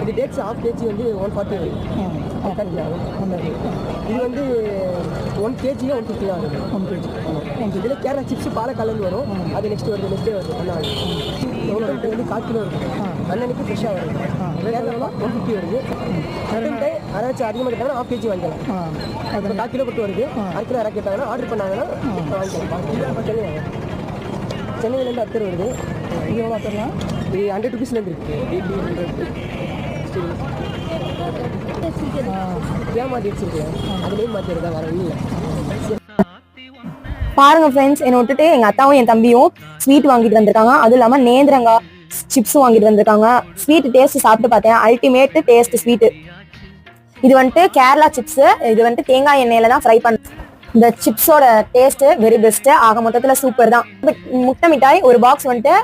இது dates half KG வந்து 140 இது வந்து 1 kg 150 தான் ஆகுது. 1 kg இதில் கேரளா சிப்ஸ் பாலக்காலேருந்து வரும். அது நெக்ஸ்ட் வருது, நெக்ஸ்ட் டே வருது. ஒன்றா எவ்வளோ இது வந்து 4 கிலோ இருக்குது. அன்னன்னைக்கு ஃப்ரெஷ்ஷாக வருது. கேரளாவில் 150 வருது. செகண்ட் டே யாராச்சும் அதிகமாக கேட்டாங்கன்னா ஹாஃப் கேஜி வாங்கிக்கலாம். இப்போ 4 கிலோ போட்டு வருது. 1/2 கிலோ யாராவது கேட்டாங்கன்னா ஆர்டர் பண்ணாங்கன்னா வாங்கிக்கலாம். சென்னையிலேருந்து அத்தர் வருது. இது எவ்வளோ அத்தர்லாம்? இது 100 ருபீஸ்லேருந்து இருக்குது. ஏமாற்றி வச்சிருக்கேன். அதுலேயும் மாற்றிருக்கேன், வேறு இல்லை. பாருங்க ஃப்ரெண்ட்ஸ், என்னை விட்டுட்டு எங்க அத்தாவும் என் தம்பியும் ஸ்வீட் வாங்கிட்டு வந்திருக்காங்க. அதுவும் இல்லாம நேந்திரங்காய் சிப்ஸும் வாங்கிட்டு வந்திருக்காங்க. ஸ்வீட் டேஸ்ட் சாப்பிட்டு பார்த்தேன். Ultimate taste sweet. இது வந்துட்டு கேரளா சிப்ஸ். இது வந்துட்டு தேங்காய் எண்ணெயில தான் ஃப்ரை பண்ண. இந்த சிப்ஸோட டேஸ்ட் வெரி பெஸ்ட். ஆக மொத்தத்துல சூப்பர் தான். முட்டை மிட்டாய் ஒரு பாக்ஸ் வந்துட்டு